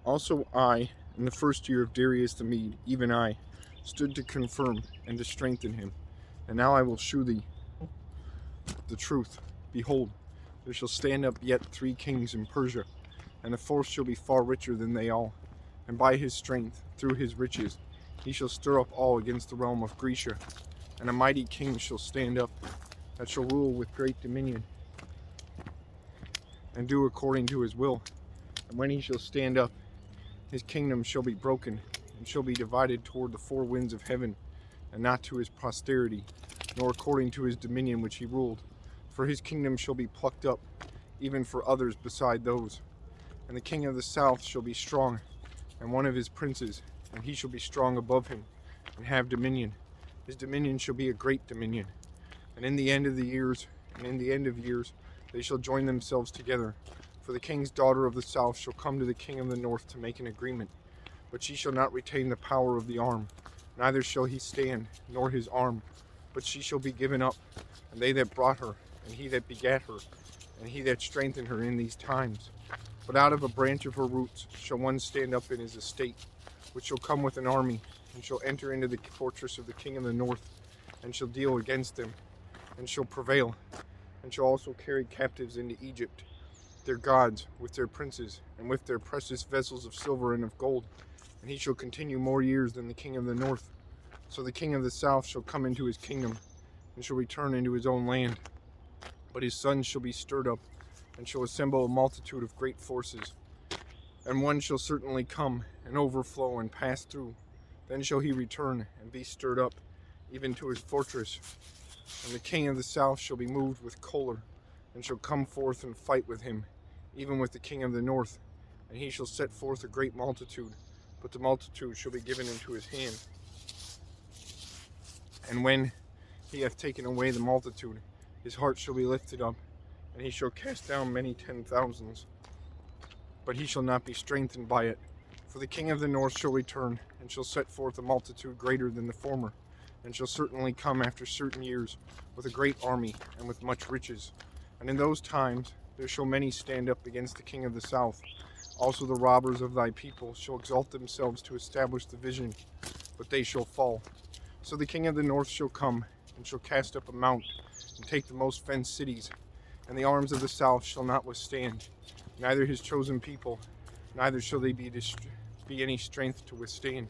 Also I, in the first year of Darius the Mede, even I, stood to confirm and to strengthen him. And now I will shew thee the truth. Behold, there shall stand up yet 3 kings in Persia, and the fourth shall be far richer than they all. And by his strength, through his riches, he shall stir up all against the realm of Grecia. And a mighty king shall stand up, that shall rule with great dominion, and do according to his will. And when he shall stand up, his kingdom shall be broken, and shall be divided toward the 4 winds of heaven, and not to his posterity, nor according to his dominion which he ruled. For his kingdom shall be plucked up, even for others beside those. And the king of the south shall be strong, and one of his princes, and he shall be strong above him, and have dominion. His dominion shall be a great dominion. And in the end of the years, they shall join themselves together. For the king's daughter of the south shall come to the king of the north to make an agreement. But she shall not retain the power of the arm, neither shall he stand, nor his arm, but she shall be given up, and they that brought her, and he that begat her, and he that strengthened her in these times. But out of a branch of her roots shall one stand up in his estate, which shall come with an army, and shall enter into the fortress of the king of the north, and shall deal against them, and shall prevail, and shall also carry captives into Egypt, their gods, with their princes, and with their precious vessels of silver and of gold. And he shall continue more years than the king of the north. So the king of the south shall come into his kingdom, and shall return into his own land. But his sons shall be stirred up, and shall assemble a multitude of great forces. And one shall certainly come, and overflow, and pass through. Then shall he return, and be stirred up, even to his fortress. And the king of the south shall be moved with choler, and shall come forth and fight with him, even with the king of the north. And he shall set forth a great multitude, but the multitude shall be given into his hand. And when he hath taken away the multitude, his heart shall be lifted up, and he shall cast down many 10,000s. But he shall not be strengthened by it. For the king of the north shall return, and shall set forth a multitude greater than the former, and shall certainly come after certain years with a great army, and with much riches. And in those times there shall many stand up against the king of the south. Also the robbers of thy people shall exalt themselves to establish the vision, but they shall fall. So the king of the north shall come, and shall cast up a mount, and take the most fenced cities, and the arms of the south shall not withstand, neither his chosen people, neither shall they be any strength to withstand.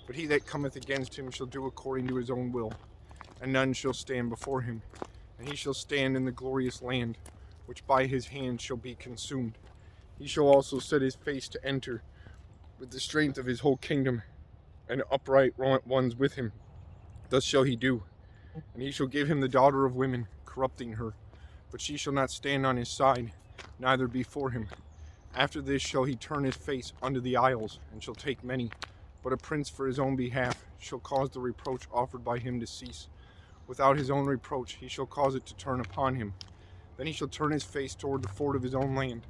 But he that cometh against him shall do according to his own will, and none shall stand before him. And he shall stand in the glorious land, which by his hand shall be consumed. He shall also set his face to enter, with the strength of his whole kingdom, and upright ones with him. Thus shall he do. And he shall give him the daughter of women, corrupting her. But she shall not stand on his side, neither before him. After this shall he turn his face unto the isles, and shall take many. But a prince for his own behalf shall cause the reproach offered by him to cease. Without his own reproach he shall cause it to turn upon him. Then he shall turn his face toward the ford of his own land,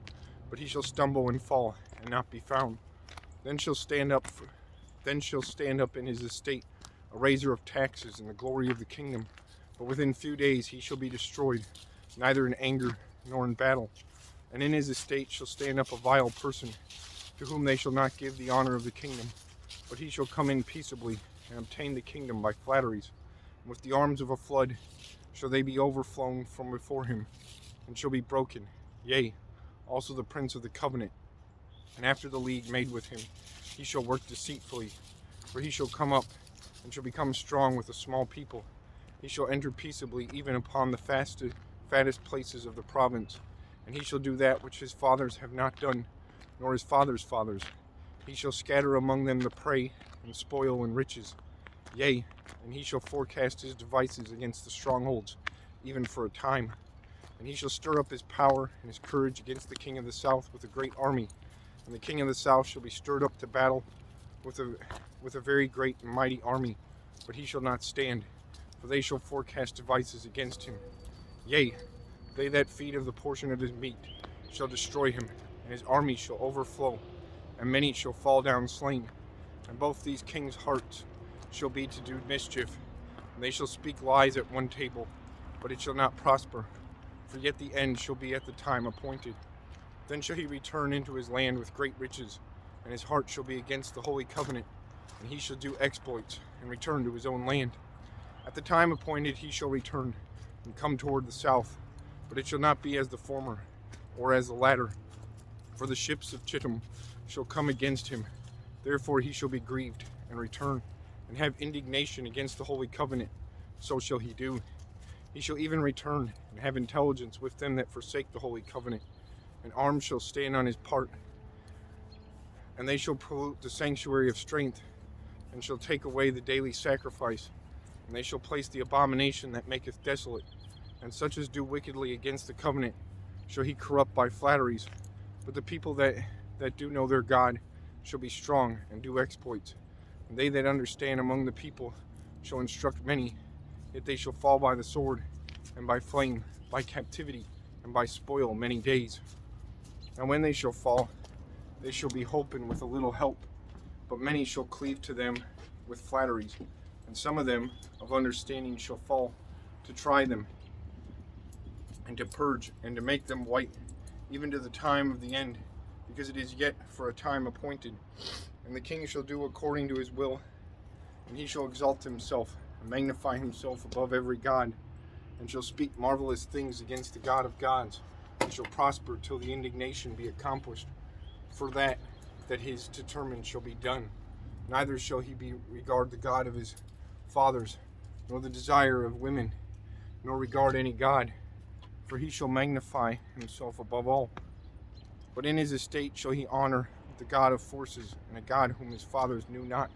but he shall stumble and fall, and not be found. Then shall stand up in his estate a raiser of taxes in the glory of the kingdom. But within few days he shall be destroyed, neither in anger nor in battle. And in his estate shall stand up a vile person, to whom they shall not give the honor of the kingdom. But he shall come in peaceably, and obtain the kingdom by flatteries. And with the arms of a flood shall they be overflown from before him, and shall be broken, yea, also the prince of the covenant. And after the league made with him, he shall work deceitfully, for he shall come up, and shall become strong with a small people. He shall enter peaceably even upon the fattest places of the province, and he shall do that which his fathers have not done, nor his fathers' fathers. He shall scatter among them the prey, and spoil and riches. Yea, and he shall forecast his devices against the strongholds, even for a time. And he shall stir up his power and his courage against the king of the south with a great army. And the king of the south shall be stirred up to battle with a very great and mighty army, but he shall not stand, for they shall forecast devices against him. Yea, they that feed of the portion of his meat shall destroy him, and his army shall overflow, and many shall fall down slain. And both these kings' hearts shall be to do mischief, and they shall speak lies at one table, but it shall not prosper, for yet the end shall be at the time appointed. Then shall he return into his land with great riches, and his heart shall be against the holy covenant, and he shall do exploits, and return to his own land. At the time appointed he shall return, and come toward the south, but it shall not be as the former, or as the latter. For the ships of Chittim shall come against him. Therefore he shall be grieved, and return, and have indignation against the holy covenant. So shall he do. He shall even return, and have intelligence with them that forsake the holy covenant. And arms shall stand on his part, and they shall pollute the sanctuary of strength, and shall take away the daily sacrifice. And they shall place the abomination that maketh desolate, and such as do wickedly against the covenant shall he corrupt by flatteries. But the people that do know their God shall be strong, and do exploits. And they that understand among the people shall instruct many, yet they shall fall by the sword, and by flame, by captivity, and by spoil many days. And when they shall fall, they shall be holpen with a little help, but many shall cleave to them with flatteries, and some of them of understanding shall fall, to try them, and to purge, and to make them white, even to the time of the end, because it is yet for a time appointed. And the king shall do according to his will, and he shall exalt himself, and magnify himself above every god, and shall speak marvelous things against the God of gods, and shall prosper till the indignation be accomplished, for that his determined shall be done. Neither shall he regard the God of his fathers, nor the desire of women, nor regard any god, for he shall magnify himself above all. But in his estate shall he honor the God of forces, and a God whom his fathers knew not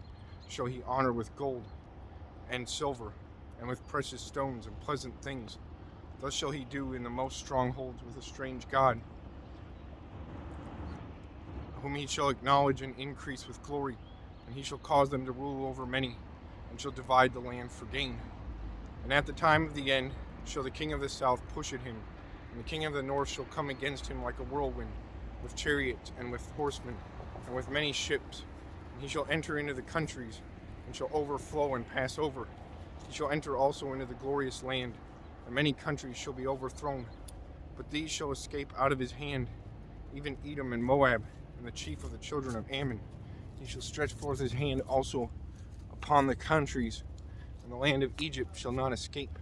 shall he honor with gold and silver, and with precious stones and pleasant things. Thus shall he do in the most strongholds with a strange God, whom he shall acknowledge and increase with glory, and he shall cause them to rule over many, and shall divide the land for gain. And at the time of the end shall the king of the south push at him, and the king of the north shall come against him like a whirlwind, with chariots and with horsemen, and with many ships. And he shall enter into the countries, and shall overflow and pass over. He shall enter also into the glorious land, and many countries shall be overthrown. But these shall escape out of his hand, even Edom and Moab, and the chief of the children of Ammon. He shall stretch forth his hand also upon the countries, and the land of Egypt shall not escape.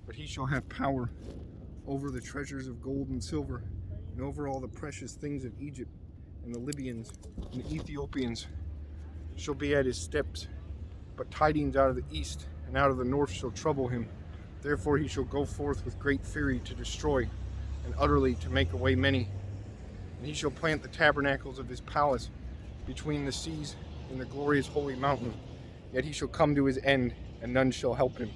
But he shall have power over the treasures of gold and silver, and over all the precious things of Egypt. And the Libyans and the Ethiopians shall be at his steps. But tidings out of the east and out of the north shall trouble him. Therefore he shall go forth with great fury to destroy, and utterly to make away many. And he shall plant the tabernacles of his palace between the seas in the glorious holy mountain. Yet he shall come to his end, and none shall help him.